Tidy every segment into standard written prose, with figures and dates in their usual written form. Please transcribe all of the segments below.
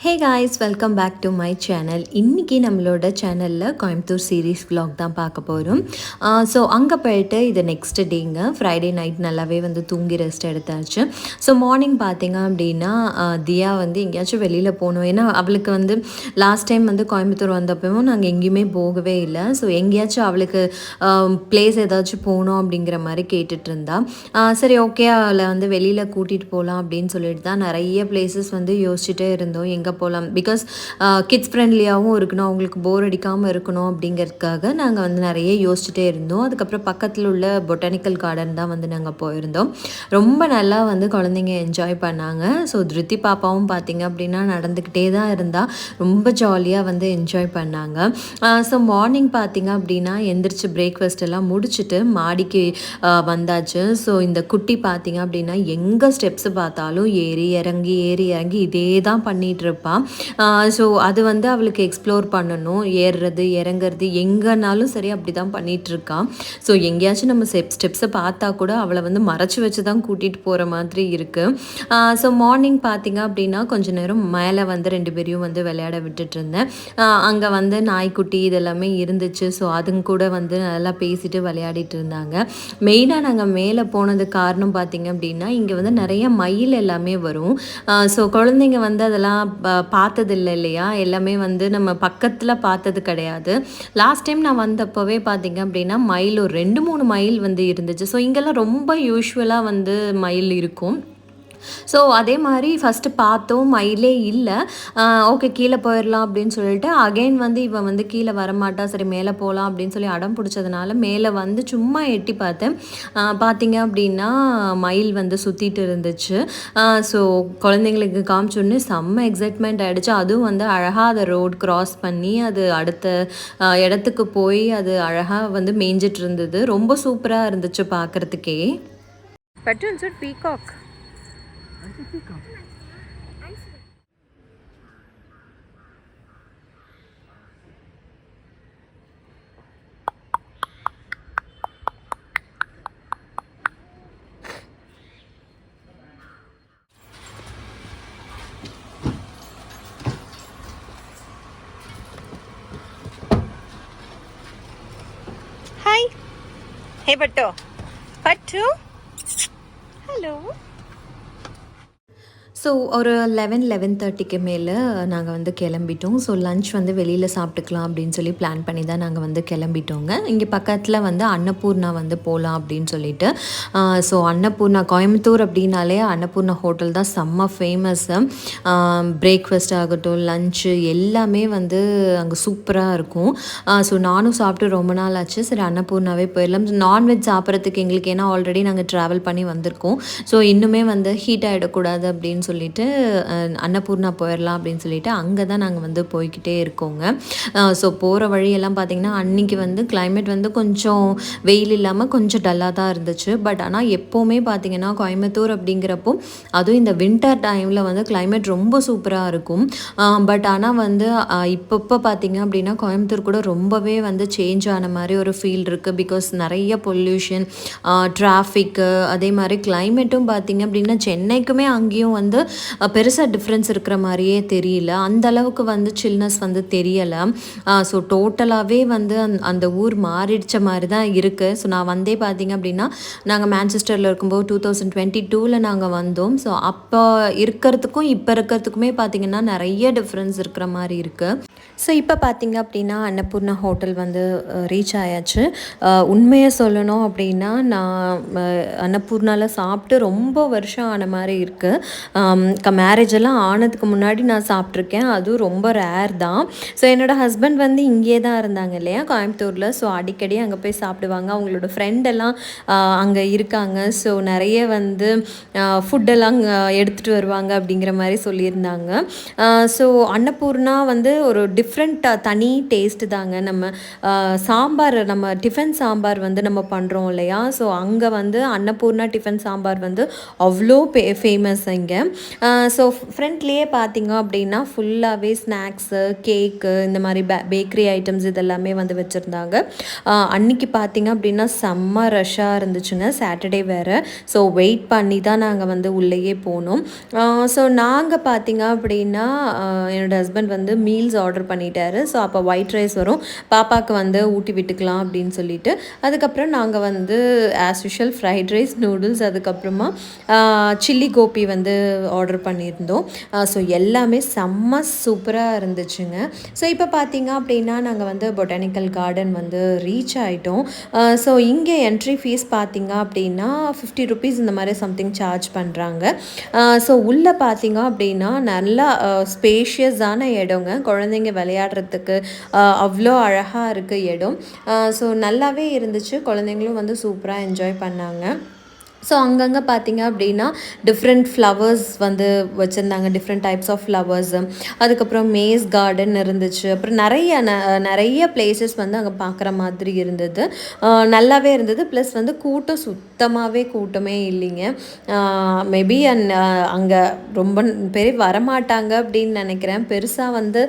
Hey guys, welcome back to my channel. இன்றைக்கி நம்மளோட சேனலில் கோயம்புத்தூர் சீரீஸ் vlog தான் பார்க்க போகிறோம். ஸோ அங்கே போயிட்டு இது நெக்ஸ்ட் டேங்க ஃப்ரைடே நைட் நல்லாவே வந்து தூங்கி ரெஸ்ட் எடுத்தாச்சு. ஸோ மார்னிங் பார்த்திங்க அப்படின்னா தியா வந்து எங்கேயாச்சும் வெளியில் போகணும். ஏன்னா அவளுக்கு வந்து லாஸ்ட் டைம் வந்து கோயம்புத்தூர் வந்தப்பவும் நாங்கள் எங்கேயுமே போகவே இல்லை. ஸோ எங்கேயாச்சும் அவளுக்கு பிளேஸ் ஏதாச்சும் போகணும் அப்படிங்கிற மாதிரி கேட்டுட்டு இருந்தா. சரி ஓகே, அவளை வந்து வெளியில் கூட்டிகிட்டு போகலாம் அப்படின்னு சொல்லிட்டு தான் நிறைய பிளேசஸ் வந்து யோசிச்சுட்டே இருந்தோம் எங்கே போகலாம். பிகாஸ் கிட்ஸ் ஃப்ரெண்ட்லியாகவும் இருக்கணும், அவங்களுக்கு போர் அடிக்காமல் இருக்கணும் அப்படிங்கிறதுக்காக நாங்கள் வந்து நிறைய யோசிச்சுட்டே இருந்தோம். அதுக்கப்புறம் பக்கத்தில் உள்ள பொட்டானிக்கல் கார்டன் தான் வந்து நாங்கள் போயிருந்தோம். ரொம்ப நல்லா வந்து குழந்தைங்க என்ஜாய் பண்ணாங்க. ஸோ திருத்தி பாப்பாவும் பார்த்திங்க அப்படின்னா நடந்துக்கிட்டே தான் இருந்தால் ரொம்ப ஜாலியாக வந்து என்ஜாய் பண்ணாங்க. ஸோ மார்னிங் பார்த்திங்க அப்படின்னா எந்திரிச்சு பிரேக்ஃபாஸ்ட் எல்லாம் முடிச்சுட்டு மாடிக்கு வந்தாச்சு. ஸோ இந்த குட்டி பார்த்திங்க அப்படின்னா எங்கே ஸ்டெப்ஸு பார்த்தாலும் ஏறி இறங்கி இதே தான் பண்ணிகிட்டு இருப்பாள். ஸோ அது வந்து அவளுக்கு எக்ஸ்ப்ளோர் பண்ணணும், ஏறுறது இறங்குறது எங்கேனாலும் சரி அப்படி தான் பண்ணிகிட்ருக்கான். ஸோ எங்கேயாச்சும் நம்ம ஸ்டெப்ஸை பார்த்தா கூட அவளை வந்து மறைச்சி வச்சு தான் கூட்டிகிட்டு போகிற மாதிரி இருக்குது. ஸோ மார்னிங் பார்த்திங்க அப்படின்னா கொஞ்சம் நேரம் மேலே வந்து 2 பேரையும் வந்து விளையாட விட்டுட்டு இருந்தேன். அங்கே வந்து நாய்க்குட்டி இதெல்லாமே இருந்துச்சு. ஸோ அதுங்க கூட வந்து நல்லா பேசிட்டு விளையாடிட்டு இருந்தாங்க. மெயினாக நாங்கள் மேலே போனதுக்கு காரணம் பார்த்திங்க அப்படின்னா இங்கே வந்து நிறைய மயில் எல்லாமே வரும். ஸோ குழந்தைங்க வந்து அதெல்லாம் பார்த்ததில்லை இல்லையா, எல்லாமே வந்து நம்ம பக்கத்தில் பார்த்தது கிடையாது. லாஸ்ட் டைம் நான் வந்தப்போவே பார்த்திங்க அப்படின்னா மயில் ஒரு 2-3 மயில் வந்து இருந்துச்சு. ஸோ இங்கெல்லாம் ரொம்ப யூஸ்வலாக வந்து மயில் இருக்கும். ஸோ அதே மாதிரி ஃபஸ்ட்டு பார்த்தோம், மயிலே இல்லை. ஓகே கீழே போயிடலாம் அப்படின்னு சொல்லிட்டு அகெயின் வந்து இவன் வந்து கீழே வரமாட்டா, சரி மேலே போகலாம் அப்படின்னு சொல்லி அடம் பிடிச்சதுனால மேலே வந்து சும்மா எட்டி பார்த்தேன். பார்த்திங்க அப்படின்னா மயில் வந்து சுற்றிட்டு இருந்துச்சு. ஸோ குழந்தைங்களுக்கு காமிச்சோன்னே செம்ம எக்ஸைட்மெண்ட் ஆகிடுச்சு. அதுவும் வந்து அழகாக அதை ரோட் க்ராஸ் பண்ணி அது அடுத்த இடத்துக்கு போய் அது அழகாக வந்து மேய்ஞ்சிட்டு இருந்தது. ரொம்ப சூப்பராக இருந்துச்சு பார்க்குறதுக்கே. Button peacock. ஹாய், ஹே பட்டு பட்டு, ஹலோ. ஸோ ஒரு 11-11:30க்கு மேலே நாங்கள் வந்து கிளம்பிட்டோம். ஸோ லன்ச் வந்து வெளியில் சாப்பிட்டுக்கலாம் அப்படின்னு சொல்லி பிளான் பண்ணி தான் நாங்கள் வந்து கிளம்பிட்டோங்க. இங்கே பக்கத்தில் வந்து அன்னபூர்ணா வந்து போகலாம் அப்படின்னு சொல்லிட்டு. ஸோ அன்னபூர்ணா கோயம்புத்தூர் அப்படின்னாலே அன்னபூர்ணா ஹோட்டல் தான் செம்ம ஃபேமஸ்ஸு. பிரேக்ஃபாஸ்ட் ஆகட்டும், லன்ச்சு எல்லாமே வந்து அங்கே சூப்பராக இருக்கும். ஸோ நானும் சாப்பிட்டு ரொம்ப நாள் ஆச்சு. சரி அன்னபூர்ணாவே போயிடலாம். நான்வெஜ் சாப்பிட்றதுக்கு எங்களுக்கு ஏன்னா ஆல்ரெடி நாங்கள் ட்ராவல் பண்ணி வந்திருக்கோம். ஸோ இன்னுமே வந்து ஹீட் ஆகிடக்கூடாது அப்படின்னு சொல்லிட்டு அன்னபூர்ணா போயிடலாம் அப்படின்னு சொல்லிட்டு அங்கே தான் நாங்கள் வந்து போய்கிட்டே இருக்கோங்க. ஸோ போகிற வழியெல்லாம் பார்த்திங்கன்னா அன்றைக்கி வந்து கிளைமேட் வந்து கொஞ்சம் வெயில் இல்லாமல் கொஞ்சம் டல்லாக தான் இருந்துச்சு. பட் ஆனால் எப்போவுமே பார்த்திங்கன்னா கோயம்புத்தூர் அப்படிங்கிறப்போ அதுவும் இந்த வின்டர் டைமில் வந்து கிளைமேட் ரொம்ப சூப்பராக இருக்கும். பட் ஆனால் வந்து இப்பப்போ பார்த்திங்க அப்படின்னா கோயம்புத்தூர் கூட ரொம்பவே வந்து சேஞ்ச் ஆன மாதிரி ஒரு ஃபீல் இருக்குது. பிகாஸ் நிறைய பொல்யூஷன், டிராஃபிக்கு, அதே மாதிரி கிளைமேட்டும் பார்த்திங்க அப்படின்னா சென்னைக்குமே அங்கேயும் வந்து பெருசாக டிஃப்ரென்ஸ் இருக்கிற மாதிரியே தெரியல. அந்த அளவுக்கு வந்து சில்னஸ் வந்து தெரியலை. ஸோ டோட்டலாகவே வந்து அந்த ஊர் மாறிடுச்ச மாதிரி தான் இருக்குது. ஸோ நான் வந்தே பார்த்திங்க அப்படின்னா நாங்கள் மான்செஸ்டரில் இருக்கும்போது 2022 நாங்கள் வந்தோம். ஸோ அப்போ இருக்கிறதுக்கும் இப்போ இருக்கிறதுக்குமே பார்த்திங்கன்னா நிறைய டிஃப்ரென்ஸ் இருக்கிற மாதிரி இருக்குது. ஸோ இப்போ பார்த்திங்க அப்படின்னா அன்னபூர்ணா ஹோட்டல் வந்து ரீச் ஆயாச்சு. உண்மையை சொல்லணும் அப்படின்னா நான் அன்னபூர்ணாவில் சாப்பிட்டு ரொம்ப வருஷம் ஆன மாதிரி இருக்குது. மேரேஜ் எல்லாம் ஆனதுக்கு முன்னாடி நான் சாப்பிட்ருக்கேன். அதுவும் ரொம்ப ரேர் தான். ஸோ என்னோடய ஹஸ்பண்ட் வந்து இங்கே தான் இருந்தாங்க இல்லையா கோயம்புத்தூரில். ஸோ அடிக்கடி அங்கே போய் சாப்பிடுவாங்க. அவங்களோட ஃப்ரெண்டெல்லாம் அங்கே இருக்காங்க. ஸோ நிறைய வந்து ஃபுட்டெல்லாம் எடுத்துகிட்டு வருவாங்க அப்படிங்கிற மாதிரி சொல்லியிருந்தாங்க. ஸோ அன்னபூர்ணா வந்து ஒரு டிஃப்ரெண்ட் தனி டேஸ்ட்டு தாங்க. நம்ம சாம்பார் நம்ம டிஃபன் சாம்பார் வந்து நம்ம பண்ணுறோம் இல்லையா? ஸோ அங்கே வந்து அன்னபூர்ணா டிஃபன் சாம்பார் வந்து அவ்வளோ ஃபேமஸ் இங்கே. ஸோ ஃப்ரண்ட்லேயே பார்த்தீங்க அப்படின்னா ஃபுல்லாகவே ஸ்நாக்ஸு, கேக்கு, இந்த மாதிரி பேக்கரி ஐட்டம்ஸ் இதெல்லாமே வந்து வச்சுருந்தாங்க. அன்றைக்கி பார்த்தீங்க அப்படின்னா செம்ம ரஷ்ஷாக இருந்துச்சுங்க, சாட்டர்டே வேறு. ஸோ வெயிட் பண்ணி தான் நாங்கள் வந்து உள்ளேயே போனோம். ஸோ நாங்கள் பார்த்தீங்க அப்படின்னா என்னோடய ஹஸ்பண்ட் வந்து மீல்ஸ் ஆர்டர் பண்ணிட்டாரு. ஸோ அப்போ ஒயிட் ரைஸ் வரும், பாப்பாவுக்கு வந்து ஊட்டி விட்டுக்கலாம் அப்படின்னு சொல்லிட்டு. அதுக்கப்புறம் நாங்கள் வந்து as usual fried rice, noodles, அதுக்கப்புறமா சில்லி கோபி வந்து ஆர்டர் பண்ணியிருந்தோம். ஸோ எல்லாமே செம்ம சூப்பராக இருந்துச்சுங்க. ஸோ இப்போ பார்த்தீங்க அப்படின்னா நாங்கள் வந்து பொட்டானிக்கல் கார்டன் வந்து ரீச் ஆகிட்டோம். ஸோ இங்கே என்ட்ரி ஃபீஸ் பார்த்தீங்க அப்படின்னா 50 ருபீஸ் இந்த மாதிரி சம்திங் சார்ஜ் பண்ணுறாங்க. ஸோ உள்ளே பார்த்தீங்க அப்படின்னா நல்லா ஸ்பேஷியஸான இடங்க, குழந்தைங்க விளையாடுறதுக்கு அவ்வளோ அழகாக இருக்குது இடம். ஸோ நல்லாவே இருந்துச்சு, குழந்தைங்களும் வந்து சூப்பராக என்ஜாய் பண்ணாங்க. ஸோ அங்கங்கே பார்த்தீங்க அப்படின்னா டிஃப்ரெண்ட் ஃப்ளவர்ஸ் வந்து வச்சுருந்தாங்க, டிஃப்ரெண்ட் டைப்ஸ் ஆஃப் ஃப்ளவர்ஸு. அதுக்கப்புறம் மேஸ் கார்டன் இருந்துச்சு. அப்புறம் நிறைய பிளேசஸ் வந்து அங்கே பார்க்குற மாதிரி இருந்தது, நல்லாவே இருந்தது. ப்ளஸ் வந்து சுத்தமாகவே கூட்டமே இல்லைங்க. மேபி அங்கே ரொம்ப பேர் வரமாட்டாங்க அப்படின்னு நினைக்கிறேன். பெருசாக வந்து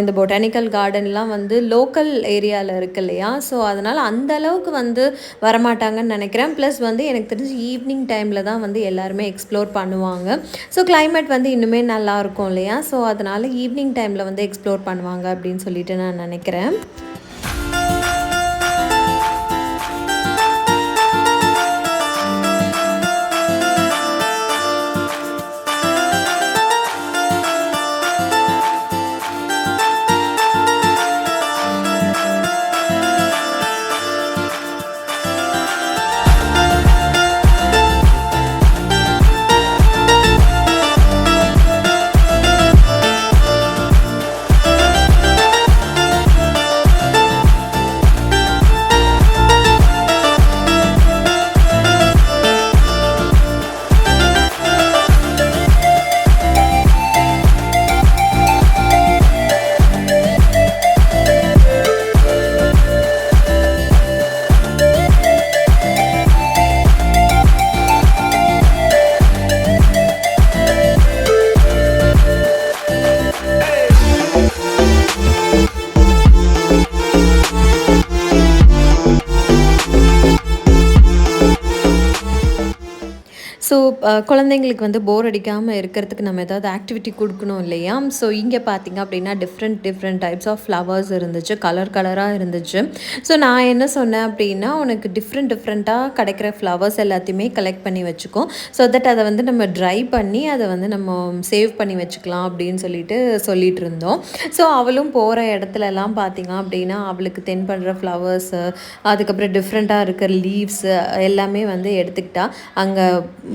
இந்த பொட்டானிக்கல் கார்டன்லாம் வந்து லோக்கல் ஏரியாவில் இருக்கு இல்லையா? ஸோ அதனால் அந்தளவுக்கு வந்து வரமாட்டாங்கன்னு நினைக்கிறேன். ப்ளஸ் வந்து எனக்கு தெரிஞ்சு ஈவினிங் டைமில் தான் வந்து எல்லாருமே எக்ஸ்ப்ளோர் பண்ணுவாங்க. ஸோ கிளைமேட் வந்து இன்னுமே நல்லாயிருக்கும் இல்லையா? ஸோ அதனால் ஈவினிங் டைமில் வந்து எக்ஸ்ப்ளோர் பண்ணுவாங்க அப்படின்னு சொல்லிட்டு நான் நினைக்கிறேன். ஸோ குழந்தைங்களுக்கு வந்து போர் அடிக்காமல் இருக்கிறதுக்கு நம்ம ஏதாவது ஆக்டிவிட்டி கொடுக்கணும் இல்லையா? ஸோ இங்கே பார்த்திங்க அப்படின்னா டிஃப்ரெண்ட் டைப்ஸ் ஆஃப் ஃப்ளவர்ஸ் இருந்துச்சு, கலராக இருந்துச்சு. ஸோ நான் என்ன சொன்னேன் அப்படின்னா, உனக்கு டிஃப்ரெண்ட்டாக கிடைக்கிற ஃப்ளவர்ஸ் எல்லாத்தையுமே கலெக்ட் பண்ணி வச்சுக்கோ, ஸோ தட் அதை வந்து நம்ம ட்ரை பண்ணி அதை வந்து நம்ம சேவ் பண்ணி வச்சுக்கலாம் அப்படின்னு சொல்லிட்டு இருந்தோம். ஸோ அவளும் போகிற இடத்துலலாம் பார்த்திங்க அப்படின்னா அவளுக்கு தென்படுற ஃப்ளவர்ஸு, அதுக்கப்புறம் டிஃப்ரெண்ட்டாக இருக்கிற லீவ்ஸு எல்லாமே வந்து எடுத்துக்கிட்டா. அங்கே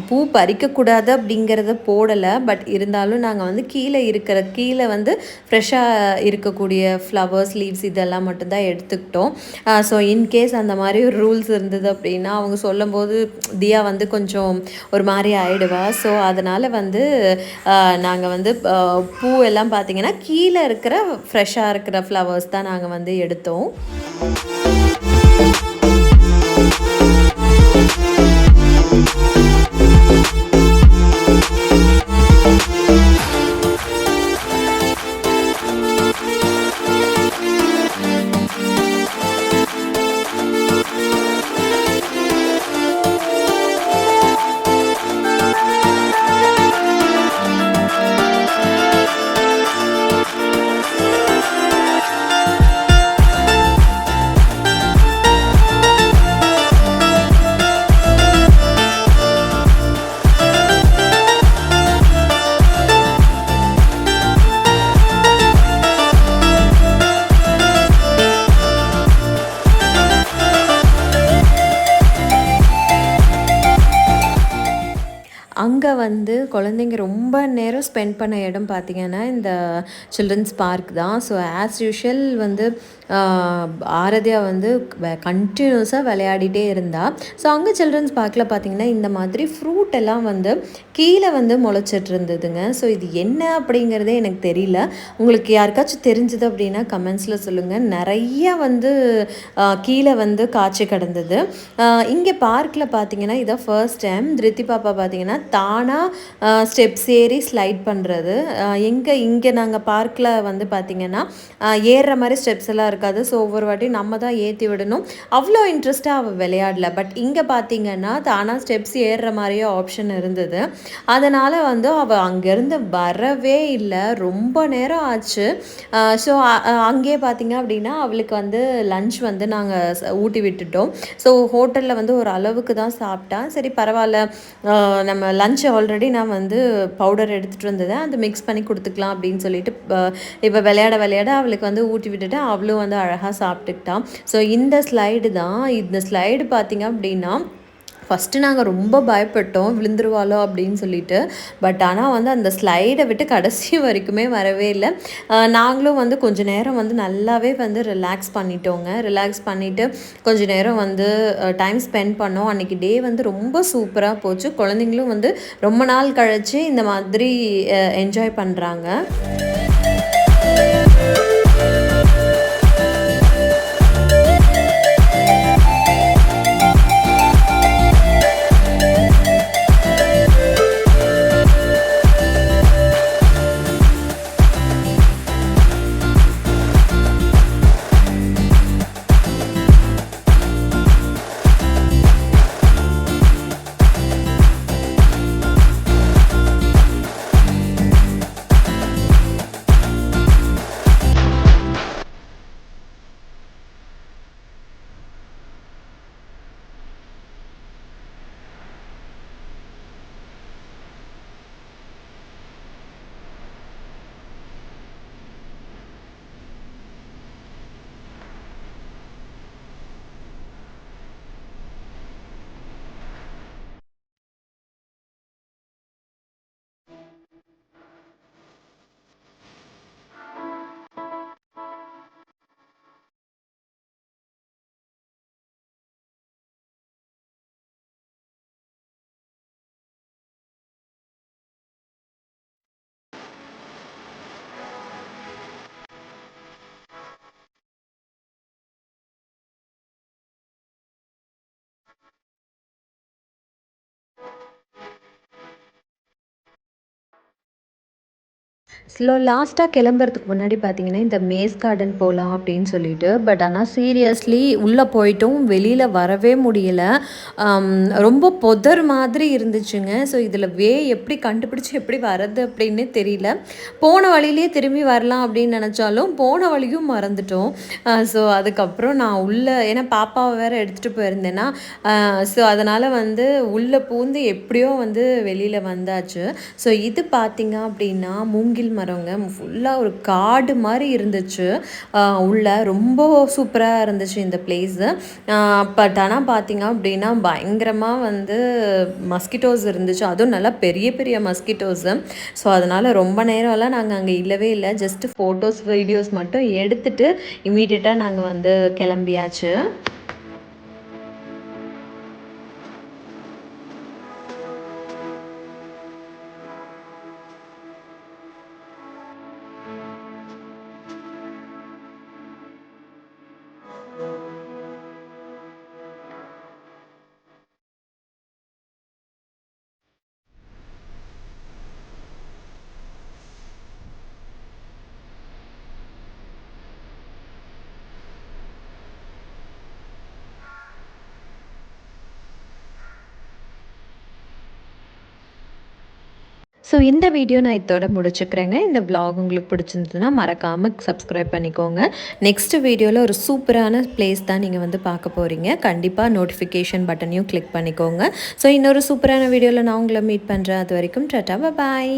பூ பறிக்கக்கூடாது அப்படிங்கிறத போடலை, பட் இருந்தாலும் நாங்கள் வந்து கீழே வந்து ஃப்ரெஷ்ஷாக இருக்கக்கூடிய ஃப்ளவர்ஸ், லீவ்ஸ் இதெல்லாம் மட்டும்தான் எடுத்துக்கிட்டோம். ஸோ இன்கேஸ் அந்த மாதிரி ஒரு ரூல்ஸ் இருந்தது அப்படின்னா அவங்க சொல்லும்போது தியா வந்து கொஞ்சம் ஒரு மாதிரி ஆகிடுவா. ஸோ அதனால் வந்து நாங்கள் வந்து பூ எல்லாம் பார்த்திங்கன்னா கீழே இருக்கிற ஃப்ரெஷ்ஷாக இருக்கிற ஃப்ளவர்ஸ் தான் நாங்கள் வந்து எடுத்தோம். அங்கே வந்து குழந்தைங்க ரொம்ப நேரம் ஸ்பெண்ட் பண்ண இடம் பார்த்திங்கன்னா இந்த சில்ட்ரன்ஸ் பார்க் தான். ஸோ ஆஸ் யூஷுவல் வந்து ஆரத்யா வந்து கண்டினியூஸாக விளையாடிட்டே இருந்தா. ஸோ அங்கே சில்ட்ரன்ஸ் பார்க்கில் பார்த்திங்கன்னா இந்த மாதிரி ஃப்ரூட் எல்லாம் வந்து கீழே வந்து முளைச்சிட்டு இருந்ததுங்க. ஸோ இது என்ன அப்படிங்கிறதே எனக்கு தெரியல. உங்களுக்கு யாருக்காச்சும் தெரிஞ்சது அப்படின்னா கமெண்ட்ஸில் சொல்லுங்கள். நிறைய வந்து கீழே வந்து காய்ச்சி கிடந்தது. இங்கே பார்க்கில் பார்த்திங்கன்னா இதான் ஃபர்ஸ்ட் டைம் திருத்தி பாப்பா பார்த்திங்கன்னா தானாக ஸ்டெப்ஸ் ஏறி ஸ்லைட் பண்ணுறது. இங்கே நாங்கள் பார்க்கில் வந்து பார்த்திங்கன்னா ஏறுற மாதிரி ஸ்டெப்ஸ் எல்லாம் இருக்காது. ஸோ ஒவ்வொரு வாட்டியும் நம்ம தான் ஏற்றி விடணும். அவ்வளோ இன்ட்ரெஸ்ட்டாக அவள் விளையாடல. பட் இங்கே பார்த்திங்கன்னா தானாக ஸ்டெப்ஸ் ஏறுற மாதிரியே ஆப்ஷன் இருந்தது. அதனால் வந்து அவள் அங்கேருந்து வரவே இல்லை. ரொம்ப நேரம் ஆச்சு. ஸோ அங்கேயே பார்த்திங்க அப்படின்னா அவளுக்கு வந்து லன்ச் வந்து நாங்கள் ஊட்டி விட்டுட்டோம். ஸோ ஹோட்டலில் வந்து ஒரு அளவுக்கு தான் சாப்பிட்டா. சரி பரவாயில்ல, நம்ம லன்ச் ஆல்ரெடி நான் வந்து பவுடர் எடுத்துகிட்டு வந்ததை அதை மிக்ஸ் பண்ணி கொடுத்துக்கலாம் அப்படின்னு சொல்லிட்டு இப்போ விளையாட அவளுக்கு வந்து ஊட்டி விட்டுட்டு அவளும் வந்து அழகாக சாப்பிட்டுக்கிட்டான். ஸோ இந்த ஸ்லைடு தான். இந்த ஸ்லைடு பார்த்திங்க அப்படின்னா ஃபஸ்ட்டு நாங்கள் ரொம்ப பயப்பட்டோம் விழுந்துருவாளோ அப்படின்னு சொல்லிட்டு. பட் ஆனால் வந்து அந்த ஸ்லைடை விட்டு கடைசி வரைக்குமே வரவே இல்லை. நாங்களும் வந்து கொஞ்சம் நேரம் வந்து நல்லாவே வந்து ரிலாக்ஸ் பண்ணிவிட்டு கொஞ்சம் நேரம் வந்து டைம் ஸ்பெண்ட் பண்ணோம். அன்றைக்கி டே வந்து ரொம்ப சூப்பராக போச்சு. குழந்தைங்களும் வந்து ரொம்ப நாள் கழித்து இந்த மாதிரி என்ஜாய் பண்ணுறாங்க. லாஸ்ட்டாக கிளம்புறதுக்கு முன்னாடி பார்த்தீங்கன்னா இந்த மேஸ் கார்டன் போகலாம் அப்படின்னு சொல்லிட்டு. பட் ஆனால் சீரியஸ்லி உள்ளே போயிட்டும் வெளியில் வரவே முடியல. ரொம்ப புதர் மாதிரி இருந்துச்சுங்க. ஸோ இதில் எப்படி கண்டுபிடிச்சி எப்படி வர்றது அப்படின்னு தெரியல. போன வழியிலே திரும்பி வரலாம் அப்படின்னு நினச்சாலும் போன வழியும் மறந்துட்டோம். ஸோ அதுக்கப்புறம் நான் ஏன்னா பாப்பாவை வேறு எடுத்துகிட்டு போயிருந்தேன்னா, ஸோ அதனால் வந்து உள்ளே பூந்து எப்படியோ வந்து வெளியில் வந்தாச்சு. ஸோ இது பார்த்திங்க அப்படின்னா மூங்கில் மரங்க ஃபுல்லாக ஒரு காடு மாதிரி இருந்துச்சு. உள்ள ரொம்ப சூப்பராக இருந்துச்சு இந்த பிளேஸு. பட் ஆனால் பார்த்திங்க அப்படின்னா பயங்கரமாக வந்து மஸ்கிட்டோஸ் இருந்துச்சு. அதுவும் நல்லா பெரிய பெரிய மஸ்கிட்டோஸு. ஸோ அதனால் ரொம்ப நேரம்லாம் நாங்கள் அங்கே இல்லவே இல்லை. ஜஸ்ட்டு ஃபோட்டோஸ் வீடியோஸ் மட்டும் எடுத்துகிட்டு இமீடியட்டாக நாங்கள் வந்து கிளம்பியாச்சு. ஸோ இந்த வீடியோ நான் இதோட முடிச்சுக்கிறேங்க. இந்த vlog உங்களுக்கு பிடிச்சிருந்ததுன்னா மறக்காமல் சப்ஸ்கிரைப் பண்ணிக்கோங்க. நெக்ஸ்ட் வீடியோவில் ஒரு சூப்பரான பிளேஸ் தான் நீங்கள் வந்து பார்க்க போகிறீங்க. கண்டிப்பாக நோட்டிஃபிகேஷன் பட்டனையும் கிளிக் பண்ணிக்கோங்க. ஸோ இன்னொரு சூப்பரான வீடியோவில் நான் உங்களை மீட் பண்ணுறேன். அது வரைக்கும் டாடா பாய்.